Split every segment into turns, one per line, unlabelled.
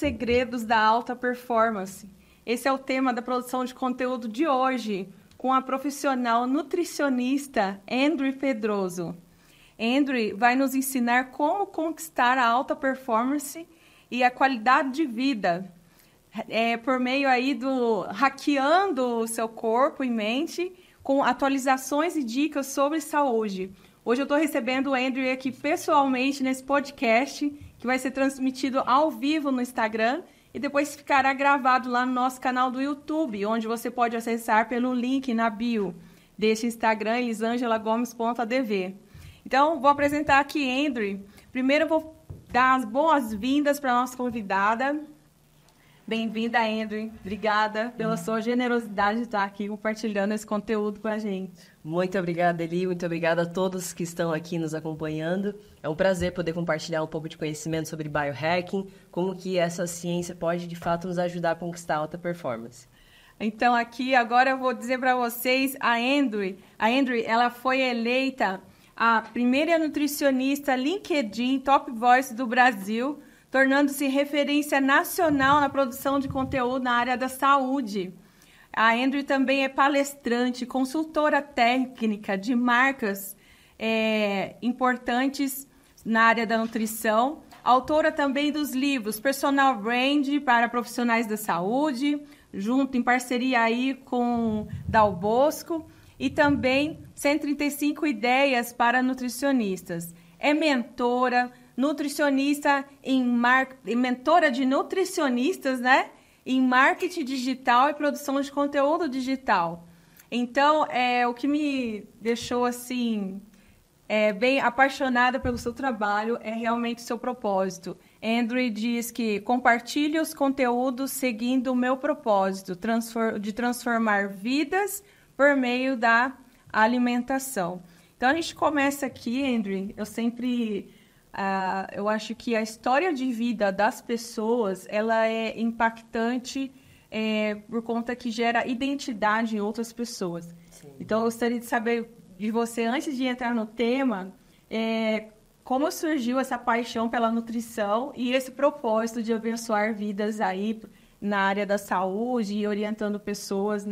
segredos da alta performance. Esse é o tema da produção de conteúdo de hoje, com a profissional nutricionista André Pedroso. André vai nos ensinar como conquistar a alta performance e a qualidade de vida, por meio aí do hackeando o seu corpo e mente, com atualizações e dicas sobre saúde. Hoje eu estou recebendo o André aqui pessoalmente nesse podcast, que vai ser transmitido ao vivo no Instagram e depois ficará gravado lá no nosso canal do YouTube, onde você pode acessar pelo link na bio deste Instagram, elisangelagomes.adv. Então, vou apresentar aqui André. Primeiro, eu vou dar as boas-vindas para a nossa convidada. Bem-vinda, André. Obrigada pela sua generosidade de estar aqui compartilhando esse conteúdo com a gente.
Muito obrigada, Eli. Muito obrigada a todos que estão aqui nos acompanhando. É um prazer poder compartilhar um pouco de conhecimento sobre biohacking, como que essa ciência pode, de fato, nos ajudar a conquistar alta performance.
Então, aqui, agora eu vou dizer para vocês, a André, ela foi eleita a primeira nutricionista LinkedIn Top Voice do Brasil, tornando-se referência nacional na produção de conteúdo na área da saúde. A André também é palestrante, consultora técnica de marcas importantes na área da nutrição, autora também dos livros Personal Brand para profissionais da saúde, junto em parceria aí com Dal Bosco, e também 135 ideias para nutricionistas. É mentora, nutricionista mentora de nutricionistas, né? Em marketing digital e produção de conteúdo digital. Então, o que me deixou assim bem apaixonada pelo seu trabalho é realmente o seu propósito. André diz que compartilhe os conteúdos seguindo o meu propósito de transformar vidas por meio da alimentação. Então, a gente começa aqui, André, eu acho que a história de vida das pessoas, ela é impactante por conta que gera identidade em outras pessoas. Sim. Então, eu gostaria de saber de você, antes de entrar no tema, como surgiu essa paixão pela nutrição e esse propósito de abençoar vidas aí na área da saúde e orientando pessoas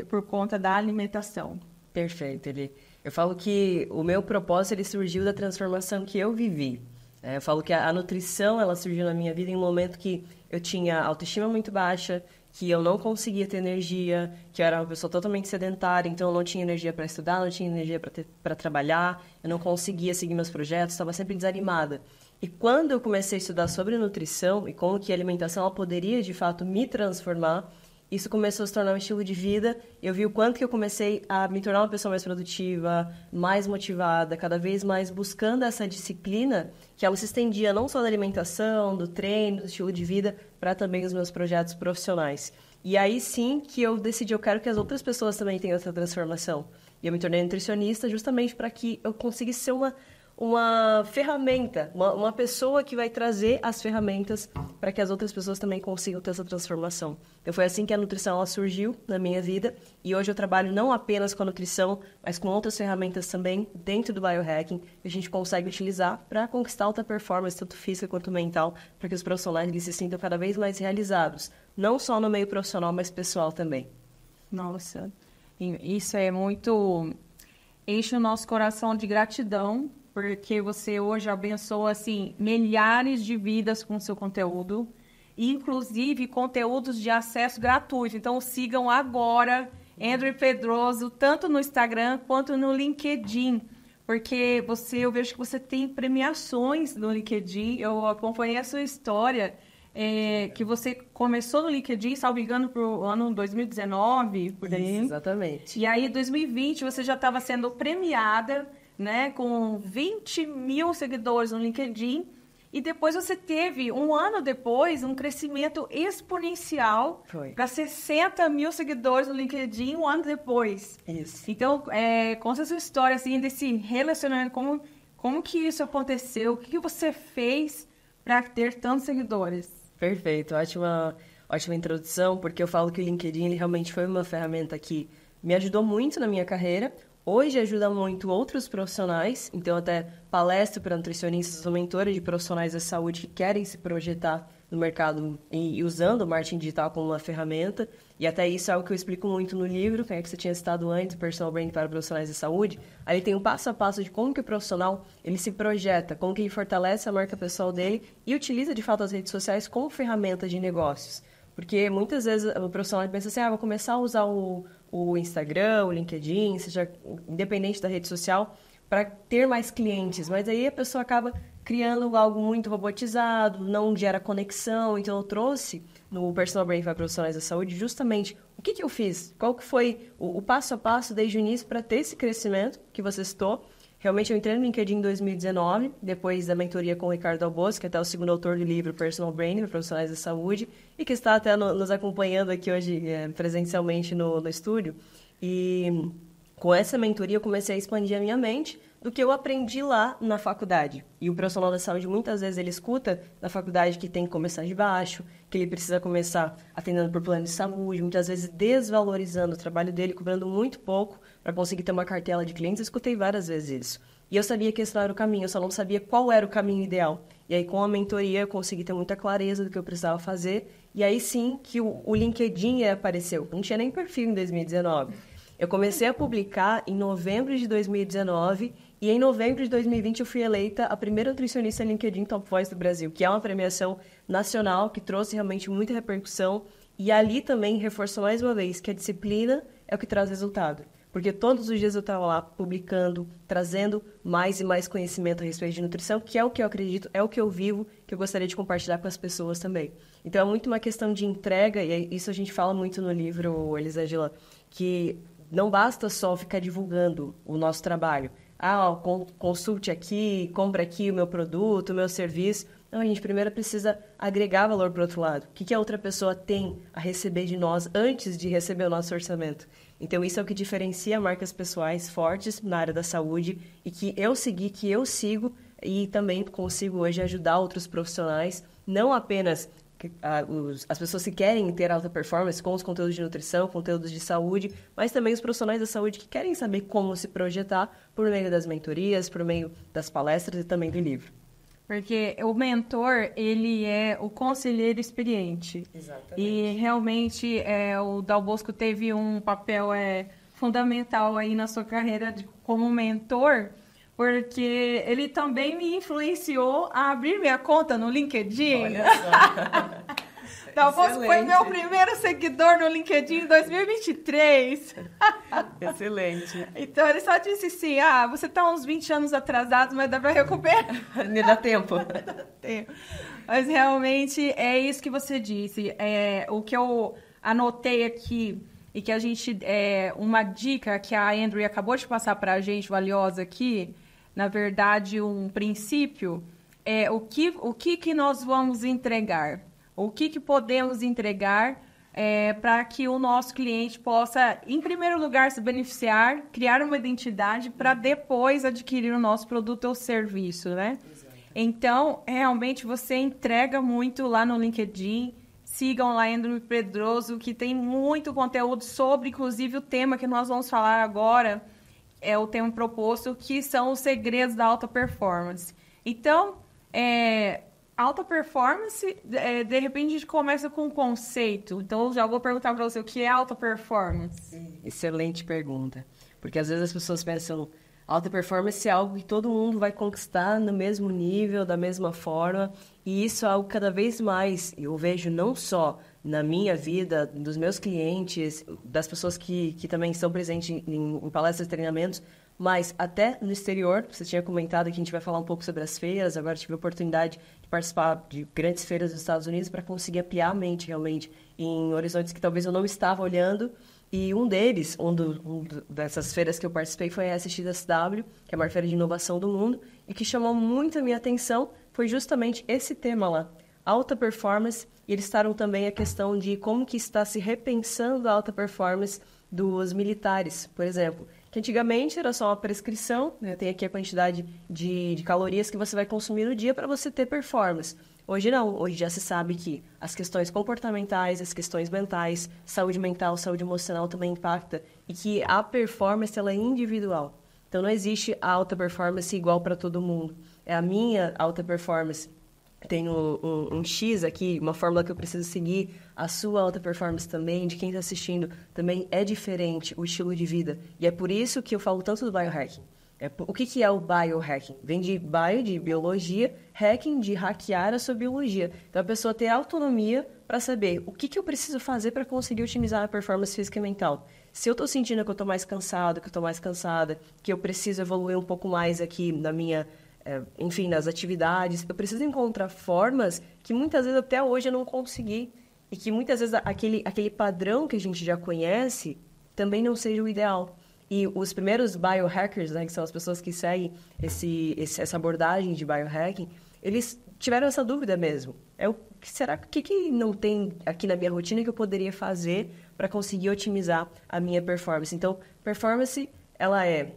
por conta da alimentação.
Perfeito, Eli. Eu falo que o meu propósito ele surgiu da transformação que eu vivi. Eu falo que a nutrição ela surgiu na minha vida em um momento que eu tinha autoestima muito baixa, que eu não conseguia ter energia, que eu era uma pessoa totalmente sedentária, então eu não tinha energia para estudar, não tinha energia para trabalhar, eu não conseguia seguir meus projetos, estava sempre desanimada. E quando eu comecei a estudar sobre nutrição e como que a alimentação ela poderia, de fato, me transformar, isso começou a se tornar um estilo de vida. Eu vi o quanto que eu comecei a me tornar uma pessoa mais produtiva, mais motivada, cada vez mais buscando essa disciplina, que ela se estendia não só da alimentação, do treino, do estilo de vida, para também os meus projetos profissionais. E aí sim que eu decidi, eu quero que as outras pessoas também tenham essa transformação. E eu me tornei nutricionista justamente para que eu conseguisse ser uma ferramenta, uma pessoa que vai trazer as ferramentas para que as outras pessoas também consigam ter essa transformação. Então foi assim que a nutrição ela surgiu na minha vida e hoje eu trabalho não apenas com a nutrição, mas com outras ferramentas também dentro do biohacking que a gente consegue utilizar para conquistar alta performance, tanto física quanto mental, para que os profissionais eles se sintam cada vez mais realizados, não só no meio profissional, mas pessoal também.
Nossa, isso é muito... enche o nosso coração de gratidão, porque você hoje abençoa, assim, milhares de vidas com o seu conteúdo, inclusive conteúdos de acesso gratuito. Então, sigam agora André Pedroso, tanto no Instagram quanto no LinkedIn, porque eu vejo que você tem premiações no LinkedIn. Eu acompanhei a sua história, que você começou no LinkedIn, salvo engano, para o ano 2019, por aí.
Isso, exatamente.
E aí, em 2020, você já estava sendo premiada, né, com 20 mil seguidores no LinkedIn, e depois você teve, um ano depois, um crescimento exponencial para 60 mil seguidores no LinkedIn um ano depois.
Isso.
Então, conta a sua história, assim, desse relacionamento, como que isso aconteceu, o que você fez para ter tantos seguidores?
Perfeito, ótima introdução, porque eu falo que o LinkedIn ele realmente foi uma ferramenta que me ajudou muito na minha carreira. Hoje ajuda muito outros profissionais, então até palestro para nutricionistas, sou mentora de profissionais da saúde que querem se projetar no mercado e usando o marketing digital como uma ferramenta. E até isso é algo que eu explico muito no livro, que você tinha citado antes, Personal Branding para Profissionais de Saúde. Ali tem um passo a passo de como que o profissional ele se projeta, como que ele fortalece a marca pessoal dele e utiliza, de fato, as redes sociais como ferramenta de negócios. Porque muitas vezes o profissional pensa assim, vou começar a usar o Instagram, o LinkedIn, seja independente da rede social, para ter mais clientes. Mas aí a pessoa acaba criando algo muito robotizado, não gera conexão. Então eu trouxe no Personal Branding para Profissionais da Saúde justamente o que eu fiz, qual que foi o passo a passo desde o início para ter esse crescimento que você citou. Realmente eu entrei no LinkedIn em 2019, depois da mentoria com o Ricardo Albosco, que é até o segundo autor do livro Personal Branding para Profissionais da Saúde, e que está até nos acompanhando aqui hoje presencialmente no estúdio. E com essa mentoria eu comecei a expandir a minha mente do que eu aprendi lá na faculdade. E o profissional da saúde, muitas vezes, ele escuta na faculdade que tem que começar de baixo, que ele precisa começar atendendo por plano de saúde, muitas vezes desvalorizando o trabalho dele, cobrando muito pouco para conseguir ter uma cartela de clientes. Eu escutei várias vezes isso. E eu sabia que esse não era o caminho, eu só não sabia qual era o caminho ideal. E aí, com a mentoria, eu consegui ter muita clareza do que eu precisava fazer. E aí, sim, que o LinkedIn apareceu. Não tinha nem perfil em 2019. Eu comecei a publicar em novembro de 2019 e em novembro de 2020 eu fui eleita a primeira nutricionista LinkedIn Top Voice do Brasil, que é uma premiação nacional que trouxe realmente muita repercussão. E ali também reforçou mais uma vez que a disciplina é o que traz resultado. Porque todos os dias eu estava lá publicando, trazendo mais e mais conhecimento a respeito de nutrição, que é o que eu acredito, é o que eu vivo, que eu gostaria de compartilhar com as pessoas também. Então é muito uma questão de entrega, e isso a gente fala muito no livro, Elisângela, que não basta só ficar divulgando o nosso trabalho. Consulte aqui, compre aqui o meu produto, o meu serviço. Não, a gente primeiro precisa agregar valor para o outro lado. O que a outra pessoa tem a receber de nós antes de receber o nosso orçamento? Então, isso é o que diferencia marcas pessoais fortes na área da saúde e que eu segui, que eu sigo e também consigo hoje ajudar outros profissionais, não apenas as pessoas que querem ter alta performance com os conteúdos de nutrição, conteúdos de saúde, mas também os profissionais da saúde que querem saber como se projetar por meio das mentorias, por meio das palestras e também do livro.
Porque o mentor, ele é o conselheiro experiente.
Exatamente.
E realmente o Dal Bosco teve um papel fundamental aí na sua carreira como mentor, porque ele também me influenciou a abrir minha conta no LinkedIn.
Olha só.
Dal Bosco foi meu primeiro seguidor no LinkedIn em 2023.
Excelente.
Então, ele só disse assim, você está uns 20 anos atrasado, mas dá para recuperar.
Me dá tempo.
Mas, realmente, é isso que você disse. O que eu anotei aqui, e que a gente... uma dica que a Andrea acabou de passar para a gente, valiosa aqui, na verdade, um princípio, é o que nós vamos entregar. O que podemos entregar para que o nosso cliente possa, em primeiro lugar, se beneficiar, criar uma identidade para depois adquirir o nosso produto ou serviço, né? Exato. Então, realmente, você entrega muito lá no LinkedIn. Sigam lá Andrew Pedroso, que tem muito conteúdo sobre, inclusive, o tema que nós vamos falar agora, é o tema proposto, que são os segredos da alta performance. Então, alta performance, de repente a gente começa com um conceito. Então, eu já vou perguntar para você o que é alta performance.
Excelente pergunta. Porque às vezes as pessoas pensam, alta performance é algo que todo mundo vai conquistar no mesmo nível, da mesma forma. E isso é algo cada vez mais, eu vejo não só na minha vida, dos meus clientes, das pessoas que também estão presentes em palestras e treinamentos, mas até no exterior. Você tinha comentado que a gente vai falar um pouco sobre as feiras. Agora tive a oportunidade de participar de grandes feiras dos Estados Unidos para conseguir ampliar a mente realmente em horizontes que talvez eu não estava olhando. E um deles, dessas feiras que eu participei foi a SXSW, que é a maior feira de inovação do mundo, e que chamou muito a minha atenção foi justamente esse tema lá, alta performance. E eles estavam também a questão de como que está se repensando a alta performance dos militares, por exemplo. Que antigamente era só uma prescrição, né? Tem aqui a quantidade de calorias que você vai consumir no dia para você ter performance. Hoje não, hoje já se sabe que as questões comportamentais, as questões mentais, saúde mental, saúde emocional também impacta e que a performance ela é individual. Então não existe a alta performance igual para todo mundo. É a minha alta performance tem um X aqui, uma fórmula que eu preciso seguir, a sua alta performance também, de quem está assistindo, também é diferente o estilo de vida. E é por isso que eu falo tanto do biohacking. O que é o biohacking? Vem de bio, de biologia, hacking, de hackear a sua biologia. Então, a pessoa ter autonomia para saber o que eu preciso fazer para conseguir otimizar a performance física e mental. Se eu estou sentindo que eu estou mais cansado, que eu estou mais cansada, que eu preciso evoluir um pouco mais aqui na minha, enfim, nas atividades, eu preciso encontrar formas que muitas vezes até hoje eu não consegui e que muitas vezes aquele padrão que a gente já conhece também não seja o ideal. E os primeiros biohackers, né, que são as pessoas que seguem essa abordagem de biohacking, eles tiveram essa dúvida mesmo. O que não tem aqui na minha rotina que eu poderia fazer para conseguir otimizar a minha performance? Então, performance, ela é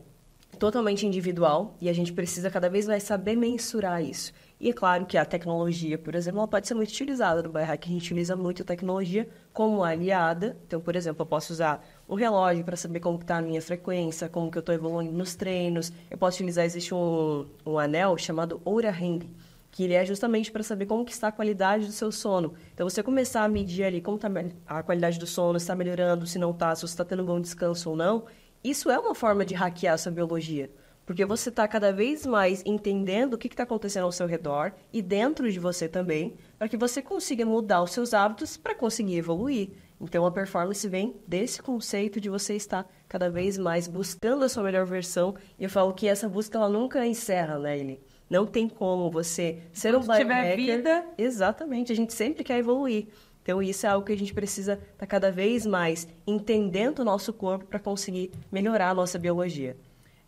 totalmente individual e a gente precisa cada vez mais saber mensurar isso. E é claro que a tecnologia, por exemplo, ela pode ser muito utilizada no biohacking. A gente utiliza muito a tecnologia como aliada. Então, por exemplo, eu posso usar o relógio para saber como está a minha frequência, como que eu estou evoluindo nos treinos. Eu posso utilizar, existe um anel chamado Oura Ring, que ele é justamente para saber como que está a qualidade do seu sono. Então, você começar a medir ali como está a qualidade do sono, se está melhorando, se não está, se você está tendo um bom descanso ou não, isso é uma forma de hackear a sua biologia. Porque você está cada vez mais entendendo o que está acontecendo ao seu redor e dentro de você também, para que você consiga mudar os seus hábitos para conseguir evoluir. Então, a performance vem desse conceito de você estar cada vez mais buscando a sua melhor versão. E eu falo que essa busca ela nunca encerra, né, Eli? Não tem como você ser um biohacker.
Se tiver vida...
Exatamente, a gente sempre quer evoluir. Então, isso é algo que a gente precisa estar cada vez mais entendendo o nosso corpo para conseguir melhorar a nossa biologia.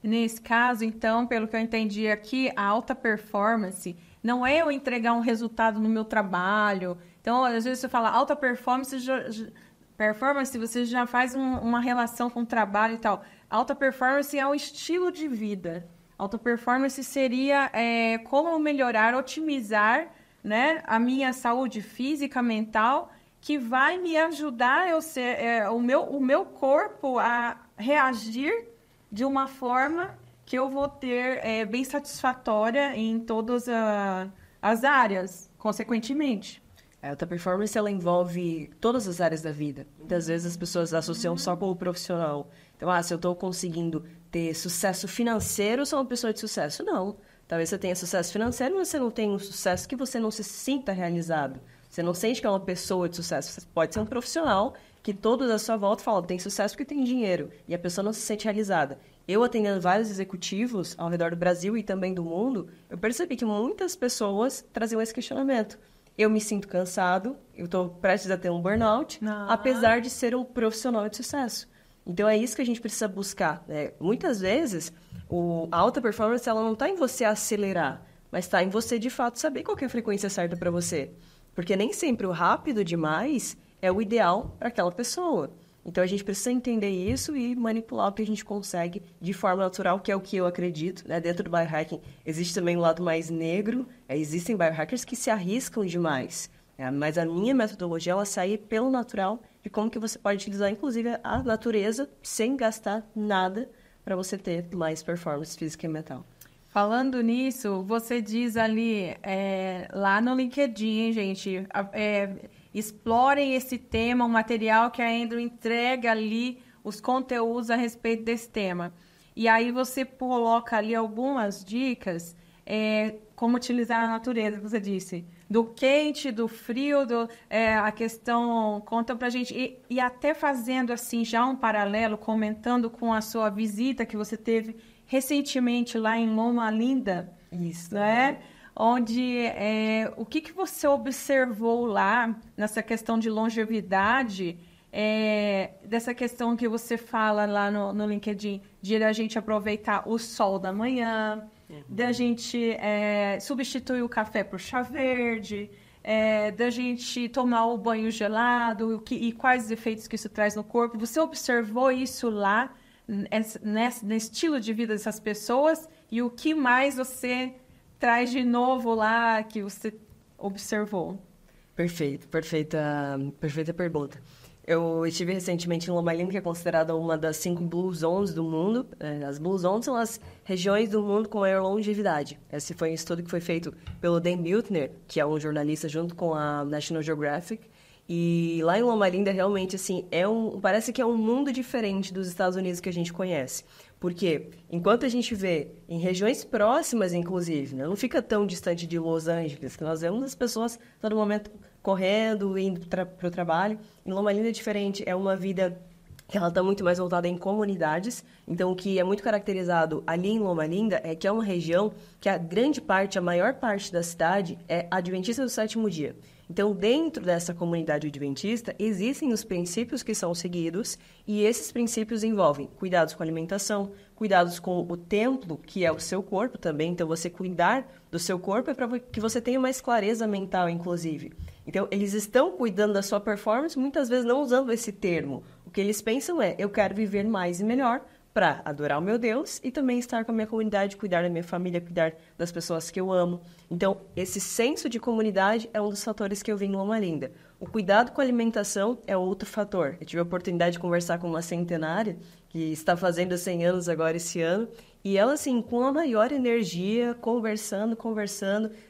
Nesse caso, então, pelo que eu entendi aqui, a alta performance não é eu entregar um resultado no meu trabalho. Então, às vezes você fala alta performance, você já faz uma relação com o trabalho e tal. Alta performance é um estilo de vida. Alta performance seria como melhorar, otimizar, né, a minha saúde física, mental, que vai me ajudar o meu corpo a reagir de uma forma que eu vou ter bem satisfatória em todas as áreas, consequentemente.
A alta performance, ela envolve todas as áreas da vida. Muitas vezes as pessoas associam só com o profissional. Então, se eu estou conseguindo ter sucesso financeiro, eu sou uma pessoa de sucesso. Não. Talvez você tenha sucesso financeiro, mas você não tem um sucesso que você não se sinta realizado. Você não sente que é uma pessoa de sucesso. Você pode ser um profissional que todos à sua volta falam, tem sucesso porque tem dinheiro. E a pessoa não se sente realizada. Eu atendendo vários executivos ao redor do Brasil e também do mundo, eu percebi que muitas pessoas traziam esse questionamento. Eu me sinto cansado, eu estou prestes a ter um burnout, apesar de ser um profissional de sucesso. Então, é isso que a gente precisa buscar, né? Muitas vezes, a alta performance ela não está em você acelerar, mas está em você, de fato, saber qual que é a frequência certa para você. Porque nem sempre o rápido demais é o ideal para aquela pessoa. Então, a gente precisa entender isso e manipular o que a gente consegue de forma natural, que é o que eu acredito, né? Dentro do biohacking, existe também o lado mais negro. Existem biohackers que se arriscam demais. Mas a minha metodologia, ela sai pelo natural de como que você pode utilizar, inclusive, a natureza sem gastar nada para você ter mais performance física e mental.
Falando nisso, você diz ali, lá no LinkedIn, gente, explorem esse tema, um material que a Andrew entrega ali, os conteúdos a respeito desse tema. E aí você coloca ali algumas dicas, como utilizar a natureza, você disse, do quente, do frio, a questão, conta pra gente, e até fazendo assim já um paralelo, comentando com a sua visita que você teve recentemente lá em Loma Linda.
Isso.
Né? Onde, o que você observou lá nessa questão de longevidade, dessa questão que você fala lá no LinkedIn, de a gente aproveitar o sol da manhã, da gente substituir o café por chá verde, da gente tomar o banho gelado e quais efeitos que isso traz no corpo. Você observou isso lá, no estilo de vida dessas pessoas, e o que mais você traz de novo lá que você observou?
Perfeito, perfeita pergunta. Eu estive recentemente em Loma Linda, que é considerada uma das 5 Blue Zones do mundo. As Blue Zones são as regiões do mundo com maior longevidade. Esse foi um estudo que foi feito pelo Dan Buettner, que é um jornalista junto com a National Geographic. E lá em Loma Linda, realmente, assim, parece que é um mundo diferente dos Estados Unidos que a gente conhece. Porque, enquanto a gente vê em regiões próximas, inclusive, né, não fica tão distante de Los Angeles, que nós vemos as pessoas todo momento correndo, indo para o trabalho. Em Loma Linda é diferente, é uma vida que ela está muito mais voltada em comunidades. Então, o que é muito caracterizado ali em Loma Linda é que é uma região que a maior parte da cidade é adventista do sétimo dia. Então, dentro dessa comunidade adventista, existem os princípios que são seguidos, e esses princípios envolvem cuidados com a alimentação, cuidados com o templo, que é o seu corpo também. Então, você cuidar do seu corpo é para que você tenha mais clareza mental, inclusive. Então, eles estão cuidando da sua performance, muitas vezes não usando esse termo. O que eles pensam é, eu quero viver mais e melhor para adorar o meu Deus e também estar com a minha comunidade, cuidar da minha família, cuidar das pessoas que eu amo. Então, esse senso de comunidade é um dos fatores que eu vi em Loma Linda. O cuidado com a alimentação é outro fator. Eu tive a oportunidade de conversar com uma centenária que está fazendo 100 anos agora esse ano, e ela, assim, com a maior energia, conversando,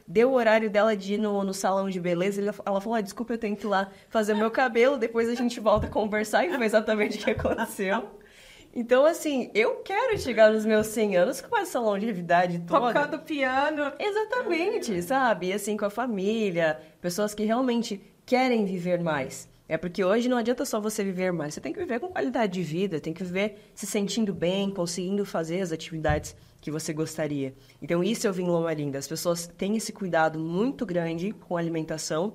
deu o horário dela de ir no salão de beleza, ela falou, desculpa, eu tenho que ir lá fazer meu cabelo, depois a gente volta a conversar, e foi exatamente o que aconteceu. Então, assim, eu quero chegar nos meus 100 anos com essa longevidade toda.
Tocando piano.
Exatamente, sabe? E assim, com a família, pessoas que realmente querem viver mais. É porque hoje não adianta só você viver mais, você tem que viver com qualidade de vida, tem que viver se sentindo bem, conseguindo fazer as atividades que você gostaria. Então, isso eu vi em Loma Linda. As pessoas têm esse cuidado muito grande com a alimentação.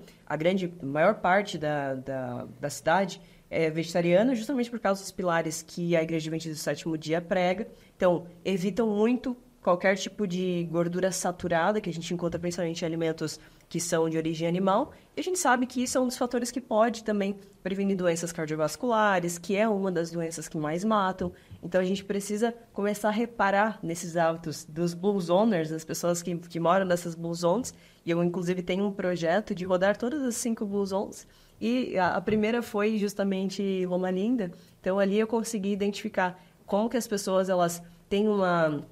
Maior parte da cidade é vegetariana, justamente por causa dos pilares que a Igreja Adventista do Sétimo Dia prega. Então, evitam muito qualquer tipo de gordura saturada, que a gente encontra principalmente em alimentos que são de origem animal. E a gente sabe que isso é um dos fatores que pode também prevenir doenças cardiovasculares, que é uma das doenças que mais matam. Então, a gente precisa começar a reparar nesses hábitos dos Blue Zoners, das pessoas que moram nessas Blue Zones. E eu, inclusive, tenho um projeto de rodar todas as 5 Blue Zones. E a primeira foi justamente Loma Linda. Então, ali eu consegui identificar como que as pessoas elas têm uma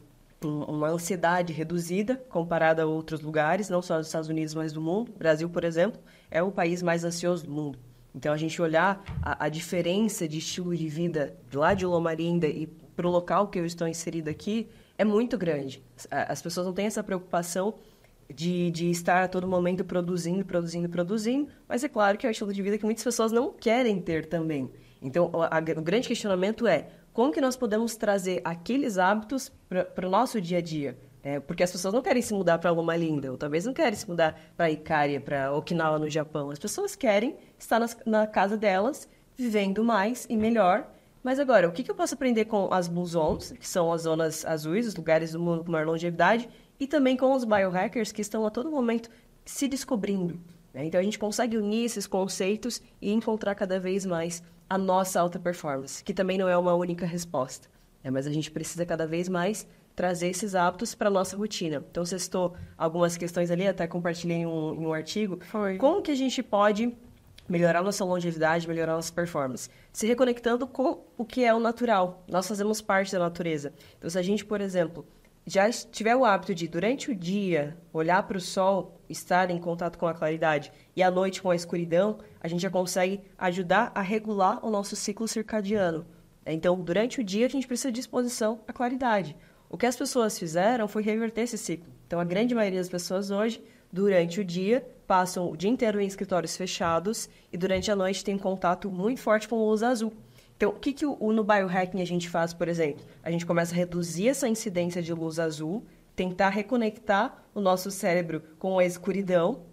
ansiedade reduzida comparada a outros lugares, não só dos Estados Unidos, mas do mundo. O Brasil, por exemplo, é o país mais ansioso do mundo. Então, a gente olhar a diferença de estilo de vida lá de Loma Linda e para o local que eu estou inserido aqui é muito grande. As pessoas não têm essa preocupação de estar a todo momento produzindo, mas é claro que é um estilo de vida que muitas pessoas não querem ter também. Então, o grande questionamento é como que nós podemos trazer aqueles hábitos para o nosso dia a dia? Porque as pessoas não querem se mudar para Loma Linda, ou talvez não querem se mudar para Ikaria, para Okinawa, no Japão. As pessoas querem estar na casa delas, vivendo mais e melhor. Mas agora, o que eu posso aprender com as Blue Zones, que são as zonas azuis, os lugares do mundo com maior longevidade, e também com os biohackers, que estão a todo momento se descobrindo, né? Então, a gente consegue unir esses conceitos e encontrar cada vez mais a nossa alta performance, que também não é uma única resposta, né? Mas a gente precisa cada vez mais trazer esses hábitos para a nossa rotina. Então, você citou algumas questões ali, até compartilhei em um artigo.
Foi.
Como que a gente pode melhorar nossa longevidade, melhorar nossa performance? Se reconectando com o que é o natural. Nós fazemos parte da natureza. Então, se a gente, por exemplo, já tiver o hábito de, durante o dia, olhar para o sol, estar em contato com a claridade, e à noite com a escuridão, a gente já consegue ajudar a regular o nosso ciclo circadiano. Então, durante o dia, a gente precisa de exposição à claridade. O que as pessoas fizeram foi reverter esse ciclo. Então, a grande maioria das pessoas hoje, durante o dia, passam o dia inteiro em escritórios fechados e durante a noite tem contato muito forte com luz azul. Então, o que no biohacking a gente faz, por exemplo? A gente começa a reduzir essa incidência de luz azul, tentar reconectar o nosso cérebro com a escuridão.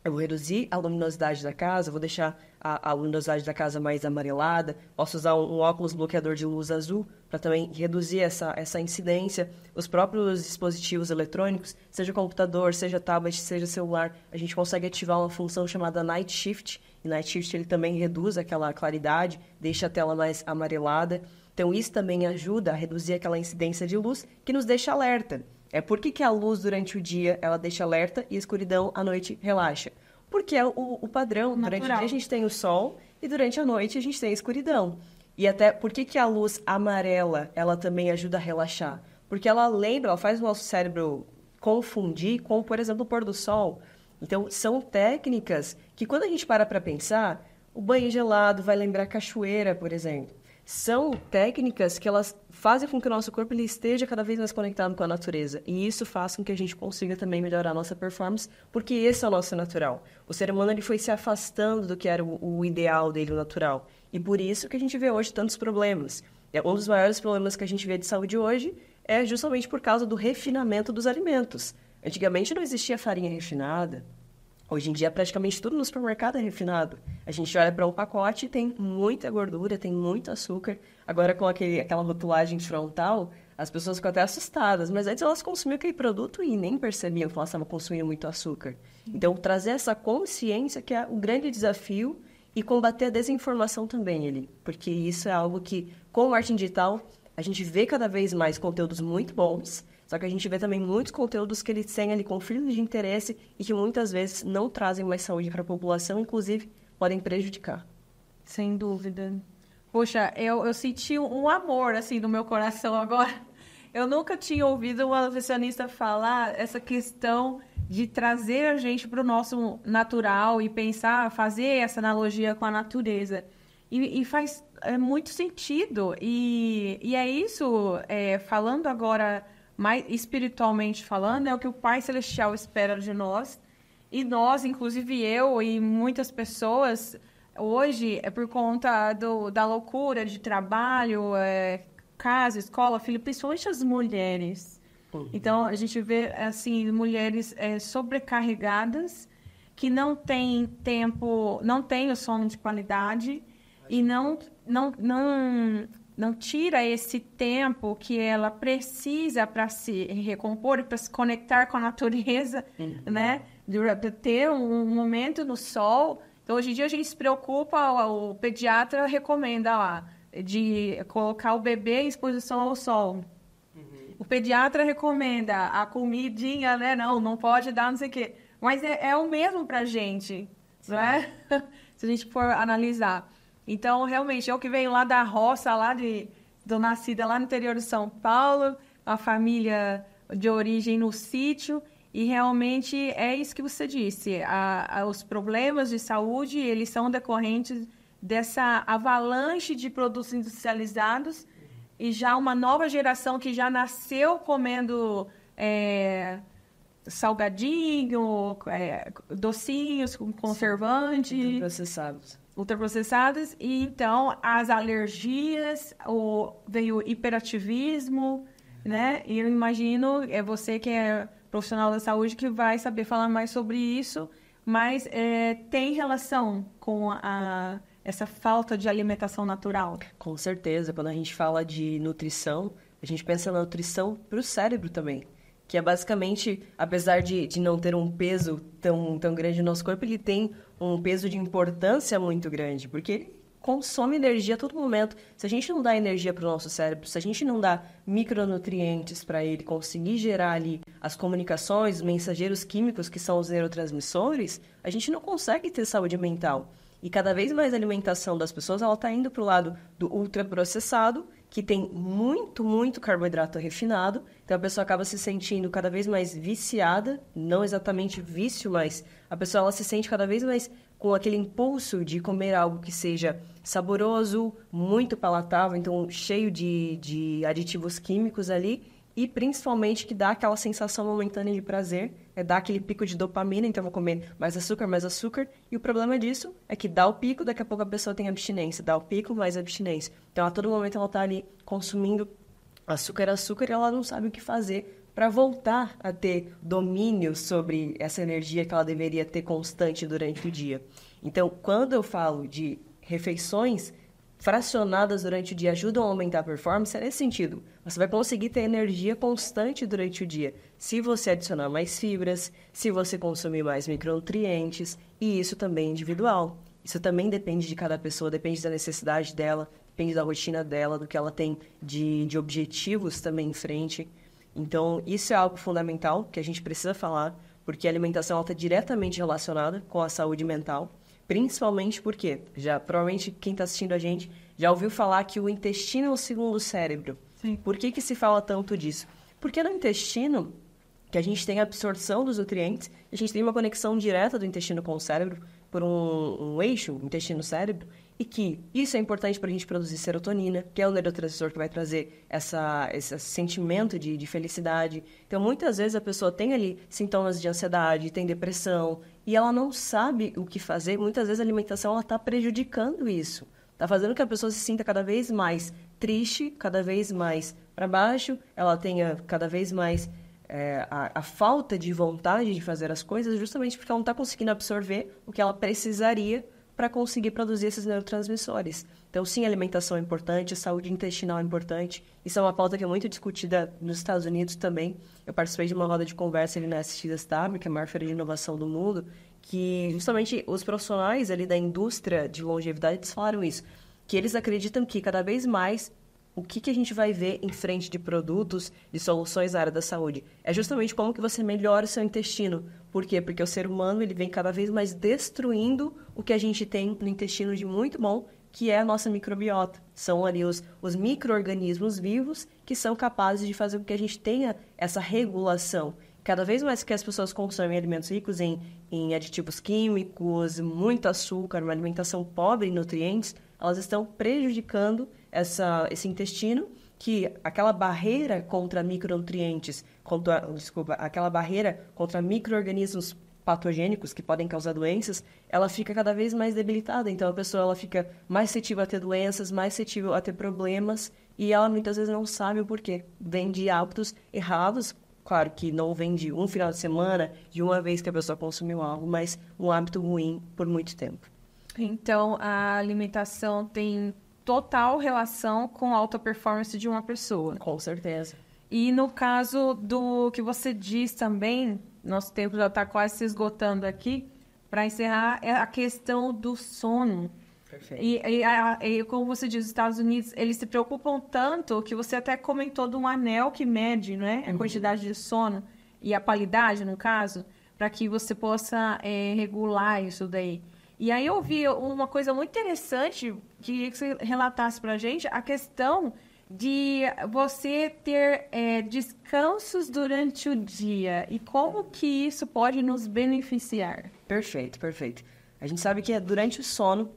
Eu vou reduzir a luminosidade da casa, vou deixar a luminosidade da casa mais amarelada, posso usar um óculos bloqueador de luz azul para também reduzir essa incidência. Os próprios dispositivos eletrônicos, seja computador, seja tablet, seja celular, a gente consegue ativar uma função chamada Night Shift. E Night Shift ele também reduz aquela claridade, deixa a tela mais amarelada. Então isso também ajuda a reduzir aquela incidência de luz que nos deixa alerta. Por que a luz durante o dia ela deixa alerta e a escuridão à noite relaxa? Porque é o padrão.
Natural.
Durante o dia a gente tem o sol e durante a noite a gente tem a escuridão. E até, por que a luz amarela, ela também ajuda a relaxar? Porque ela faz o nosso cérebro confundir com, por exemplo, o pôr do sol. Então, são técnicas que, quando a gente para pensar, o banho gelado vai lembrar cachoeira, por exemplo. São técnicas que elas fazem com que o nosso corpo ele esteja cada vez mais conectado com a natureza. E isso faz com que a gente consiga também melhorar a nossa performance, porque esse é o nosso natural. O ser humano ele foi se afastando do que era o ideal dele, o natural. E por isso que a gente vê hoje tantos problemas. Um dos maiores problemas que a gente vê de saúde hoje é justamente por causa do refinamento dos alimentos. Antigamente não existia farinha refinada. Hoje em dia, praticamente tudo no supermercado é refinado. A gente olha para um pacote e tem muita gordura, tem muito açúcar. Agora, com aquela rotulagem frontal, as pessoas ficam até assustadas. Mas antes elas consumiam aquele produto e nem percebiam que elas estavam consumindo muito açúcar. Então, trazer essa consciência que é o grande desafio e combater a desinformação também, Eli. Porque isso é algo que, com o marketing digital, a gente vê cada vez mais conteúdos muito bons. Só que a gente vê também muitos conteúdos que eles têm ali conflitos de interesse e que muitas vezes não trazem mais saúde para a população, inclusive podem prejudicar.
Sem dúvida. Poxa, eu senti um amor, assim, no meu coração agora. Eu nunca tinha ouvido uma nutricionista falar essa questão de trazer a gente para o nosso natural e pensar, fazer essa analogia com a natureza. E faz muito sentido. E é isso, falando agora mais espiritualmente falando, é o que o Pai Celestial espera de nós. E nós, inclusive eu e muitas pessoas, hoje, é por conta da loucura de trabalho, casa, escola, filho, principalmente as mulheres. Então, a gente vê, assim, mulheres sobrecarregadas, que não têm tempo, não têm o sono de qualidade e não tira esse tempo que ela precisa para se recompor e para se conectar com a natureza, né? Para ter um momento no sol. Então, hoje em dia, a gente se preocupa, o pediatra recomenda lá, de colocar o bebê em exposição ao sol. O pediatra recomenda a comidinha, né? Não pode dar, não sei o quê. Mas é o mesmo para a gente, não é? Se a gente for analisar. Então, realmente, eu que venho lá da roça, nascida lá no interior de São Paulo, a família de origem no sítio, e realmente é isso que você disse. Os problemas de saúde, eles são decorrentes dessa avalanche de produtos industrializados e já uma nova geração que já nasceu comendo salgadinho, docinhos com conservante. Ultraprocessados, e então as alergias, veio o hiperativismo, né? E eu imagino, você que é profissional da saúde que vai saber falar mais sobre isso, mas tem relação com essa falta de alimentação natural?
Com certeza, quando a gente fala de nutrição, a gente pensa na nutrição para o cérebro também. Que é basicamente, apesar de não ter um peso tão grande no nosso corpo, ele tem um peso de importância muito grande, porque ele consome energia a todo momento. Se a gente não dá energia para o nosso cérebro, se a gente não dá micronutrientes para ele conseguir gerar ali as comunicações, os mensageiros químicos que são os neurotransmissores, a gente não consegue ter saúde mental. E cada vez mais a alimentação das pessoas está indo para o lado do ultraprocessado, que tem muito carboidrato refinado. Então, a pessoa acaba se sentindo cada vez mais viciada, não exatamente vício, mas a pessoa ela se sente cada vez mais com aquele impulso de comer algo que seja saboroso, muito palatável, então cheio de aditivos químicos ali, e principalmente que dá aquela sensação momentânea de prazer, dá aquele pico de dopamina, então eu vou comer mais açúcar, e o problema disso é que dá o pico, daqui a pouco a pessoa tem abstinência, dá o pico, mais abstinência. Então, a todo momento ela está ali consumindo açúcar, e ela não sabe o que fazer para voltar a ter domínio sobre essa energia que ela deveria ter constante durante o dia. Então, quando eu falo de refeições fracionadas durante o dia ajudam a aumentar a performance, é nesse sentido. Você vai conseguir ter energia constante durante o dia se você adicionar mais fibras, se você consumir mais micronutrientes, e isso também é individual. Isso também depende de cada pessoa, depende da necessidade dela, depende da rotina dela, do que ela tem de objetivos também em frente. Então, isso é algo fundamental que a gente precisa falar, porque a alimentação está diretamente relacionada com a saúde mental. Principalmente porque, provavelmente quem está assistindo a gente já ouviu falar que o intestino é o segundo cérebro.
Sim.
Por que se fala tanto disso? Porque no intestino, que a gente tem a absorção dos nutrientes, a gente tem uma conexão direta do intestino com o cérebro por um eixo, intestino-cérebro, e que isso é importante para a gente produzir serotonina, que é o neurotransmissor que vai trazer esse sentimento de felicidade. Então, muitas vezes a pessoa tem ali sintomas de ansiedade, tem depressão, e ela não sabe o que fazer. Muitas vezes a alimentação está prejudicando isso. Está fazendo que a pessoa se sinta cada vez mais triste, cada vez mais para baixo, ela tenha cada vez mais a falta de vontade de fazer as coisas, justamente porque ela não está conseguindo absorver o que ela precisaria para conseguir produzir esses neurotransmissores. Então, sim, a alimentação é importante, a saúde intestinal é importante. Isso é uma pauta que é muito discutida nos Estados Unidos também. Eu participei de uma roda de conversa ali na SXSW, que é a maior feira de inovação do mundo, que justamente os profissionais ali da indústria de longevidade eles falaram isso, que eles acreditam que cada vez mais o que a gente vai ver em frente de produtos, de soluções na área da saúde, é justamente como que você melhora o seu intestino. Por quê? Porque o ser humano ele vem cada vez mais destruindo o que a gente tem no intestino de muito bom, que é a nossa microbiota. São ali os micro-organismos vivos que são capazes de fazer com que a gente tenha essa regulação. Cada vez mais que as pessoas consomem alimentos ricos em aditivos químicos, muito açúcar, uma alimentação pobre em nutrientes, elas estão prejudicando esse intestino, que aquela barreira contra micronutrientes, aquela barreira contra micro-organismos patogênicos que podem causar doenças, ela fica cada vez mais debilitada. Então, a pessoa ela fica mais suscetível a ter doenças, mais suscetível a ter problemas, e ela muitas vezes não sabe o porquê. Vem de hábitos errados. Claro que não vem de um final de semana, de uma vez que a pessoa consumiu algo, mas um hábito ruim por muito tempo.
Então, a alimentação tem total relação com a alta performance de uma pessoa.
Com certeza.
E no caso do que você diz também, nosso tempo já está quase se esgotando aqui, para encerrar, é a questão do sono.
Perfeito.
E como você diz, os Estados Unidos, eles se preocupam tanto que você até comentou de um anel que mede, né, a quantidade de sono e a qualidade, no caso, para que você possa regular isso daí. E aí eu vi uma coisa muito interessante, queria que você relatasse para a gente, a questão de você ter descansos durante o dia e como que isso pode nos beneficiar.
Perfeito, perfeito. A gente sabe que é durante o sono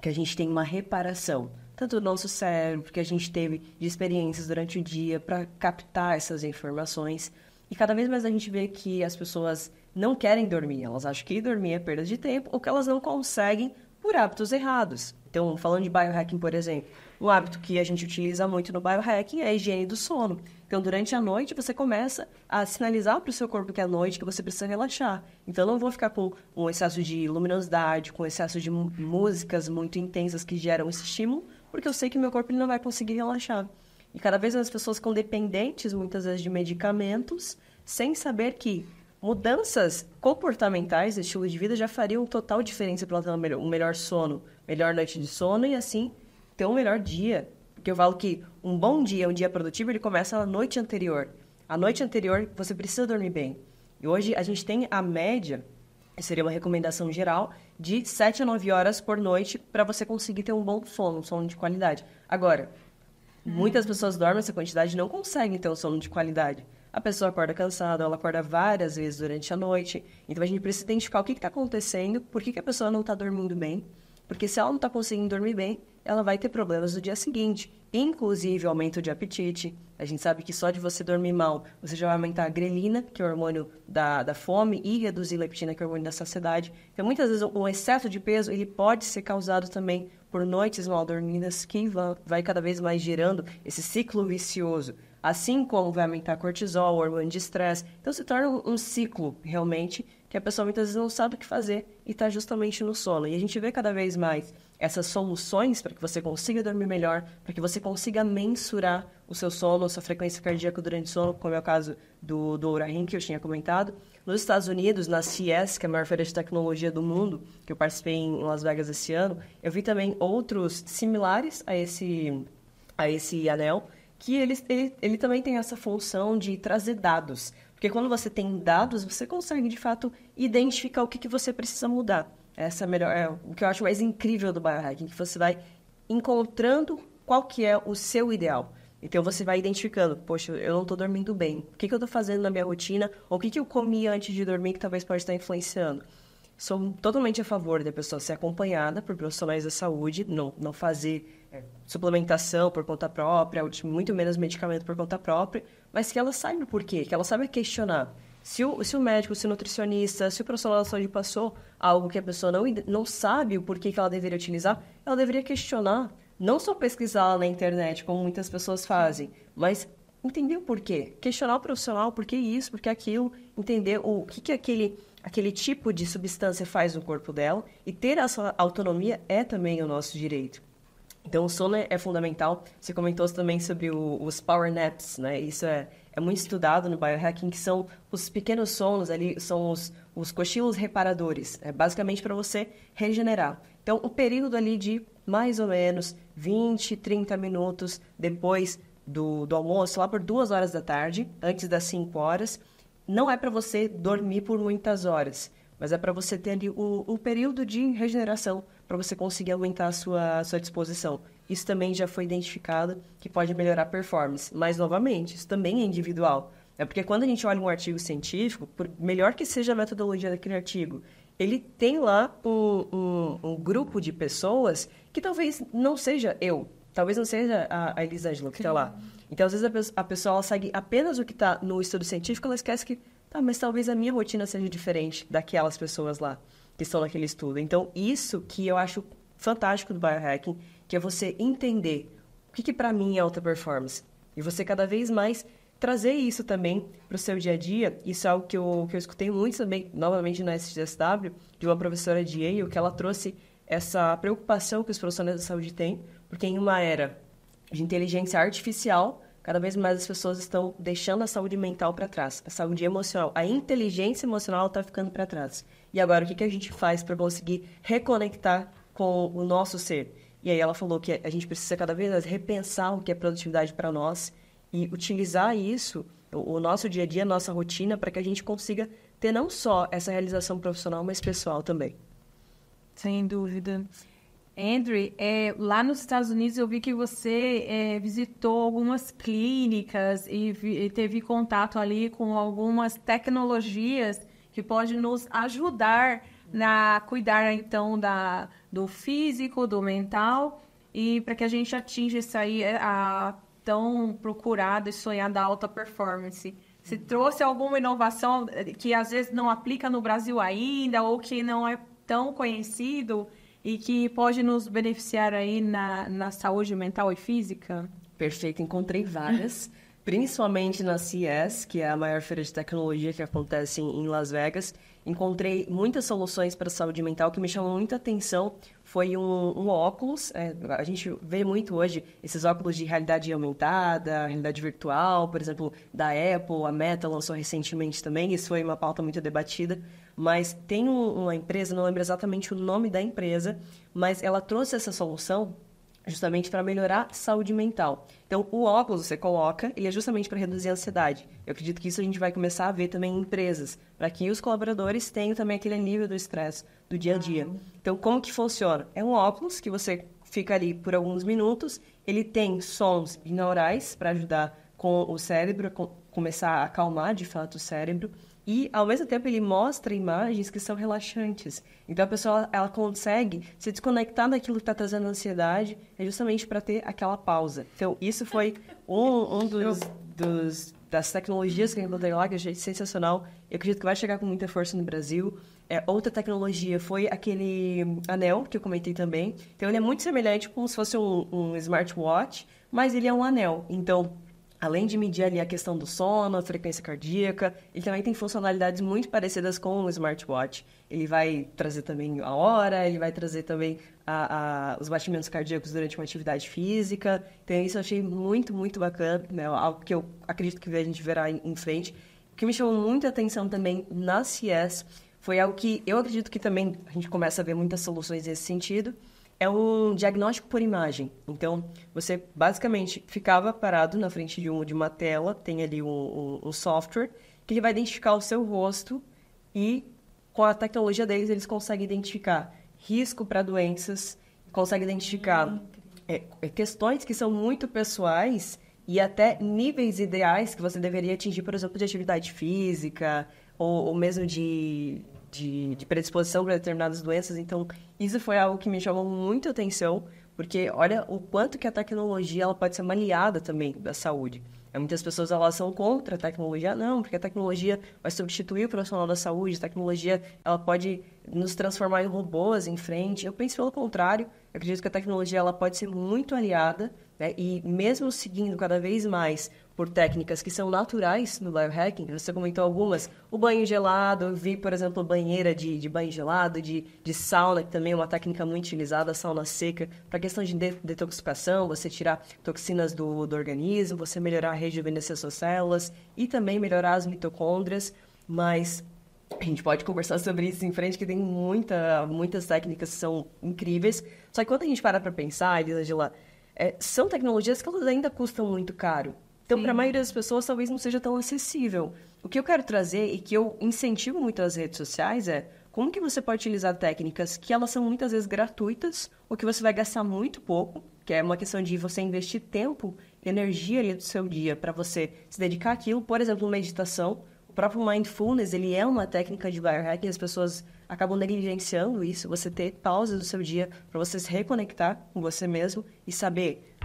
que a gente tem uma reparação, tanto do nosso cérebro, que a gente teve de experiências durante o dia para captar essas informações. E cada vez mais a gente vê que as pessoas não querem dormir, elas acham que dormir é perda de tempo ou que elas não conseguem por hábitos errados. Então, falando de biohacking, por exemplo, um hábito que a gente utiliza muito no biohacking é a higiene do sono. Então, durante a noite, você começa a sinalizar para o seu corpo que é noite, que você precisa relaxar. Então, não vou ficar com um excesso de luminosidade, com excesso de músicas muito intensas que geram esse estímulo, porque eu sei que meu corpo ele não vai conseguir relaxar. E cada vez mais as pessoas ficam dependentes, muitas vezes, de medicamentos, sem saber que mudanças comportamentais, estilo de vida, já fariam total diferença para ela ter um melhor sono, melhor noite de sono e, assim, ter um melhor dia. Porque eu falo que um bom dia, um dia produtivo, ele começa na noite anterior. A noite anterior, você precisa dormir bem. E hoje a gente tem a média, seria uma recomendação geral, de 7 a 9 horas por noite para você conseguir ter um bom sono, um sono de qualidade. Agora, muitas pessoas dormem essa quantidade e não conseguem ter um sono de qualidade. A pessoa acorda cansada, ela acorda várias vezes durante a noite. Então, a gente precisa identificar o que está acontecendo, por que a pessoa não está dormindo bem. Porque se ela não está conseguindo dormir bem, ela vai ter problemas no dia seguinte. Inclusive, aumento de apetite. A gente sabe que só de você dormir mal, você já vai aumentar a grelina, que é o hormônio da fome, e reduzir a leptina, que é o hormônio da saciedade. Então, muitas vezes, o excesso de peso ele pode ser causado também por noites mal dormidas, que vai cada vez mais gerando esse ciclo vicioso. Assim como vai aumentar cortisol, hormônio de estresse. Então, se torna um ciclo, realmente, que a pessoa muitas vezes não sabe o que fazer e está justamente no sono. E a gente vê cada vez mais essas soluções para que você consiga dormir melhor, para que você consiga mensurar o seu sono, a sua frequência cardíaca durante o sono, como é o caso do Oura Ring, que eu tinha comentado. Nos Estados Unidos, na CES, que é a maior feira de tecnologia do mundo, que eu participei em Las Vegas esse ano, eu vi também outros similares a esse anel, que ele também tem essa função de trazer dados. Porque quando você tem dados, você consegue, de fato, identificar o que você precisa mudar. Essa é a melhor, o que eu acho mais incrível do biohacking, que você vai encontrando qual que é o seu ideal. Então, você vai identificando, poxa, eu não estou dormindo bem. O que eu estou fazendo na minha rotina? Ou o que eu comi antes de dormir que talvez pode estar influenciando? Sou totalmente a favor da pessoa ser acompanhada por profissionais da saúde, não fazer suplementação por conta própria, muito menos medicamento por conta própria, mas que ela saiba o porquê, que ela saiba questionar. Se o médico, se o nutricionista, se o profissional da saúde passou algo que a pessoa não sabe o porquê que ela deveria utilizar, ela deveria questionar. Não só pesquisar na internet, como muitas pessoas fazem, mas entender o porquê. Questionar o profissional, por que isso, por que aquilo, entender o que aquele tipo de substância faz no corpo dela, e ter essa autonomia é também o nosso direito. Então, o sono é fundamental. Você comentou também sobre os power naps, né? Isso é muito estudado no biohacking, que são os pequenos sonos ali, são os cochilos reparadores. É basicamente para você regenerar. Então, o período ali de mais ou menos 20, 30 minutos depois do almoço, lá por 2 horas da tarde, antes das 5 horas, não é para você dormir por muitas horas, mas é para você ter ali o período de regeneração, para você conseguir aumentar a sua disposição. Isso também já foi identificado que pode melhorar a performance. Mas, novamente, isso também é individual. É porque quando a gente olha um artigo científico, por melhor que seja a metodologia daquele artigo, ele tem lá um grupo de pessoas que talvez não seja eu, talvez não seja a Elisângela que está lá. Então, às vezes, a pessoa ela segue apenas o que está no estudo científico, ela esquece que, mas talvez a minha rotina seja diferente daquelas pessoas lá que estão naquele estudo. Então, isso que eu acho fantástico do biohacking, que é você entender o que para mim é alta performance. E você cada vez mais trazer isso também para o seu dia a dia. Isso é algo que eu escutei muito também, novamente na SXSW, de uma professora de Yale, que ela trouxe essa preocupação que os profissionais da saúde têm, porque em uma era de inteligência artificial, cada vez mais as pessoas estão deixando a saúde mental para trás, a saúde emocional, a inteligência emocional está ficando para trás. E agora, o que a gente faz para conseguir reconectar com o nosso ser? E aí ela falou que a gente precisa cada vez mais repensar o que é produtividade para nós e utilizar isso, o nosso dia a dia, a nossa rotina, para que a gente consiga ter não só essa realização profissional, mas pessoal também.
Sem dúvida. Andrew, lá nos Estados Unidos eu vi que você visitou algumas clínicas e teve contato ali com algumas tecnologias que podem nos ajudar a cuidar, então, do físico, do mental, e para que a gente atinja isso aí, a tão procurada e sonhada alta performance. Se trouxe alguma inovação que às vezes não aplica no Brasil ainda, ou que não é tão conhecido e que pode nos beneficiar aí na saúde mental e física?
Perfeito, encontrei várias, principalmente na CES, que é a maior feira de tecnologia que acontece em Las Vegas. Encontrei muitas soluções para a saúde mental que me chamam muita atenção. Foi um óculos, a gente vê muito hoje esses óculos de realidade aumentada, realidade virtual, por exemplo, da Apple, a Meta lançou recentemente também, isso foi uma pauta muito debatida, mas tem uma empresa, não lembro exatamente o nome da empresa, mas ela trouxe essa solução justamente para melhorar a saúde mental. Então, o óculos você coloca, ele é justamente para reduzir a ansiedade. Eu acredito que isso a gente vai começar a ver também em empresas, para que os colaboradores tenham também aquele nível do estresse do dia a dia. Então, como que funciona? É um óculos que você fica ali por alguns minutos, ele tem sons binaurais para ajudar com o cérebro a começar a acalmar, de fato, o cérebro. E, ao mesmo tempo, ele mostra imagens que são relaxantes. Então, a pessoa ela consegue se desconectar daquilo que está trazendo ansiedade, justamente para ter aquela pausa. Então, isso foi das tecnologias que eu encontrei lá, que eu achei sensacional. Eu acredito que vai chegar com muita força no Brasil. Outra tecnologia foi aquele anel, que eu comentei também. Então, ele é muito semelhante como se fosse um smartwatch, mas ele é um anel. Então, além de medir ali a questão do sono, a frequência cardíaca, ele também tem funcionalidades muito parecidas com o smartwatch. Ele vai trazer também a hora, ele vai trazer também os batimentos cardíacos durante uma atividade física. Então, isso eu achei muito, muito bacana, né? Algo que eu acredito que a gente verá em frente. O que me chamou muita atenção também na CES foi algo que eu acredito que também a gente começa a ver muitas soluções nesse sentido, é um diagnóstico por imagem. Então, você basicamente ficava parado na frente de uma tela, tem ali um software, que ele vai identificar o seu rosto e com a tecnologia deles, eles conseguem identificar risco para doenças, conseguem identificar questões que são muito pessoais e até níveis ideais que você deveria atingir, por exemplo, de atividade física ou mesmo de predisposição para determinadas doenças. Então, isso foi algo que me chamou muito a atenção, porque olha o quanto que a tecnologia ela pode ser uma aliada também da saúde. Muitas pessoas elas são contra a tecnologia, não, porque a tecnologia vai substituir o profissional da saúde, a tecnologia ela pode nos transformar em robôs em frente. Eu penso pelo contrário, eu acredito que a tecnologia ela pode ser muito aliada, né? E mesmo seguindo cada vez mais por técnicas que são naturais no biohacking, você comentou algumas, o banho gelado, eu vi, por exemplo, banheira de banho gelado, de sauna, que também é uma técnica muito utilizada, a sauna seca, para questão de detoxificação, você tirar toxinas do organismo, você melhorar a rejuvenescer suas células e também melhorar as mitocôndrias, mas a gente pode conversar sobre isso em frente, que tem muitas técnicas que são incríveis, só que quando a gente para pensar, Elisângela, são tecnologias que elas ainda custam muito caro. Então, para a maioria das pessoas, talvez não seja tão acessível. O que eu quero trazer e que eu incentivo muito nas redes sociais é como que você pode utilizar técnicas que elas são muitas vezes gratuitas ou que você vai gastar muito pouco, que é uma questão de você investir tempo e energia ali do seu dia para você se dedicar àquilo. Por exemplo, meditação. O próprio Mindfulness, ele é uma técnica de biohacking, as pessoas acabam negligenciando isso, você ter pausas do seu dia para você se reconectar com você mesmo e saber,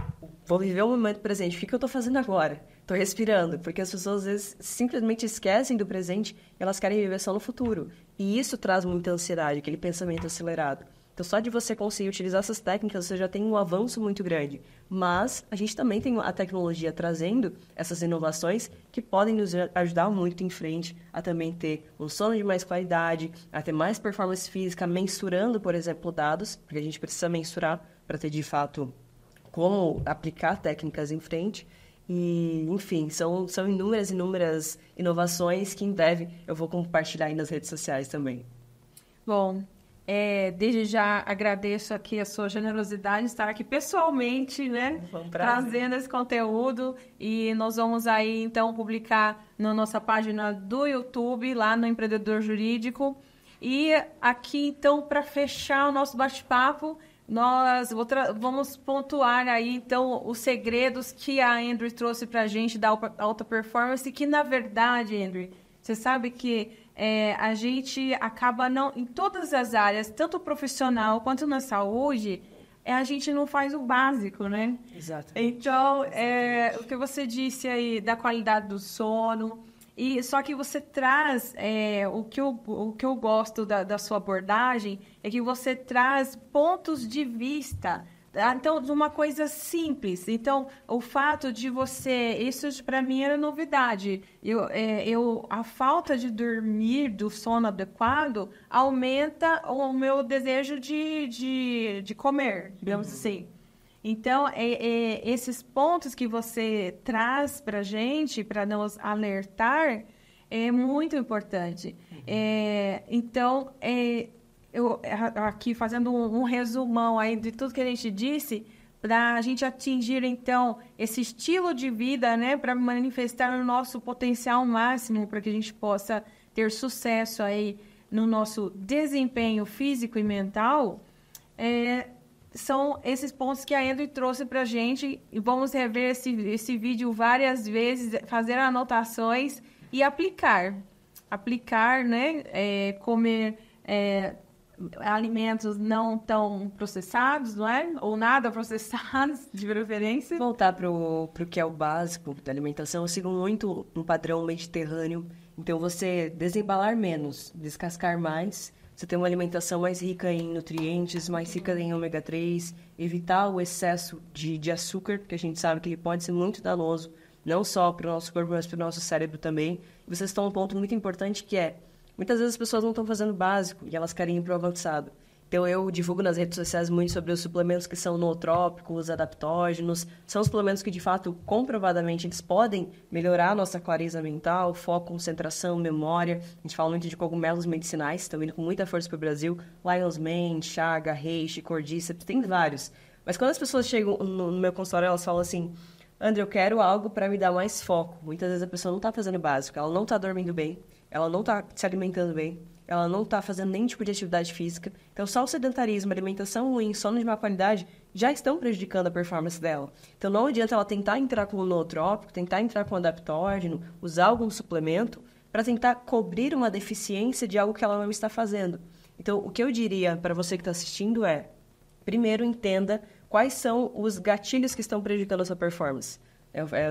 vou viver o momento presente, o que eu estou fazendo agora? Estou respirando, porque as pessoas às vezes simplesmente esquecem do presente e elas querem viver só no futuro. E isso traz muita ansiedade, aquele pensamento acelerado. Então, só de você conseguir utilizar essas técnicas, você já tem um avanço muito grande. Mas a gente também tem a tecnologia trazendo essas inovações que podem nos ajudar muito em frente a também ter um sono de mais qualidade, a ter mais performance física, mensurando, por exemplo, dados, porque a gente precisa mensurar para ter, de fato, como aplicar técnicas em frente. E, enfim, são inúmeras inovações que em breve eu vou compartilhar aí nas redes sociais também.
Bom, desde já agradeço aqui a sua generosidade de estar aqui pessoalmente, né, trazendo esse conteúdo, e nós vamos aí então publicar na nossa página do YouTube, lá no Empreendedor Jurídico. E aqui então, para fechar o nosso bate-papo, nós vamos pontuar aí então os segredos que a Andrew trouxe para a gente da alta performance, que na verdade, Andrew, você sabe que a gente acaba não, em todas as áreas, tanto profissional quanto na saúde, a gente não faz o básico, né?
Exato.
Então, o que você disse aí da qualidade do sono, e só que você traz, o que eu gosto da sua abordagem é que você traz pontos de vista. Então, de uma coisa simples. Então, o fato de você... Isso, para mim, era novidade. A falta de dormir, do sono adequado, aumenta o meu desejo de comer, digamos assim. Então, esses pontos que você traz para a gente, para nos alertar, é muito importante. Então, eu aqui fazendo um resumão aí de tudo que a gente disse, para a gente atingir, então, esse estilo de vida, né, para manifestar o nosso potencial máximo, para que a gente possa ter sucesso aí no nosso desempenho físico e mental, são esses pontos que a Andrew trouxe para a gente, e vamos rever esse vídeo várias vezes, fazer anotações e aplicar. Aplicar, né, comer... alimentos não tão processados, não é? Ou nada processados, de preferência.
Voltar para o que é o básico da alimentação, eu sigo muito um padrão mediterrâneo. Então, você desembalar menos, descascar mais, você ter uma alimentação mais rica em nutrientes, mais rica em ômega 3, evitar o excesso de açúcar, porque a gente sabe que ele pode ser muito danoso, não só para o nosso corpo, mas para o nosso cérebro também. E vocês estão num ponto muito importante que é: muitas vezes as pessoas não estão fazendo o básico e elas querem ir para o avançado. Então, eu divulgo nas redes sociais muito sobre os suplementos que são nootrópicos, adaptógenos. São suplementos que, de fato, comprovadamente, eles podem melhorar a nossa clareza mental, foco, concentração, memória. A gente fala muito de cogumelos medicinais, estão indo com muita força para o Brasil. Lion's Mane, chaga, reishi, cordyceps, tem vários. Mas quando as pessoas chegam no meu consultório, elas falam assim: André, eu quero algo para me dar mais foco. Muitas vezes a pessoa não está fazendo o básico, ela não está dormindo bem, ela não está se alimentando bem, ela não está fazendo nenhum tipo de atividade física. Então, só o sedentarismo, alimentação ruim, sono de má qualidade, já estão prejudicando a performance dela. Então, não adianta ela tentar entrar com o nootrópico, tentar entrar com o adaptógeno, usar algum suplemento para tentar cobrir uma deficiência de algo que ela não está fazendo. Então, o que eu diria para você que está assistindo é, primeiro, entenda quais são os gatilhos que estão prejudicando a sua performance.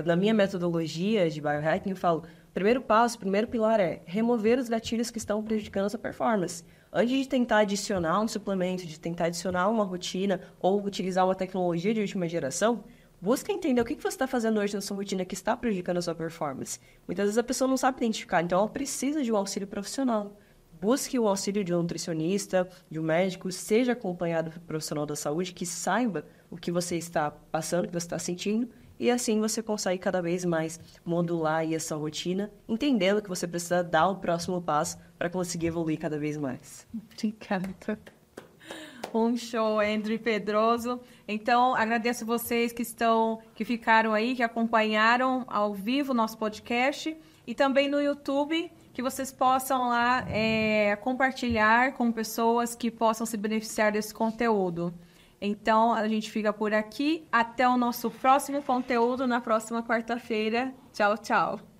Na minha metodologia de biohacking, eu falo, primeiro passo, primeiro pilar é remover os gatilhos que estão prejudicando a sua performance. Antes de tentar adicionar um suplemento, de tentar adicionar uma rotina ou utilizar uma tecnologia de última geração, busca entender o que você está fazendo hoje na sua rotina que está prejudicando a sua performance. Muitas vezes a pessoa não sabe identificar, então ela precisa de um auxílio profissional. Busque o auxílio de um nutricionista, de um médico, seja acompanhado por um profissional da saúde que saiba o que você está passando, o que você está sentindo, e assim você consegue cada vez mais modular aí essa rotina, entendendo que você precisa dar o próximo passo para conseguir evoluir cada vez mais.
Obrigada. Um show, Andrew Pedroso. Então, agradeço vocês que ficaram aí, que acompanharam ao vivo o nosso podcast e também no YouTube, que vocês possam lá compartilhar com pessoas que possam se beneficiar desse conteúdo. Então, a gente fica por aqui. Até o nosso próximo conteúdo na próxima quarta-feira. Tchau, tchau.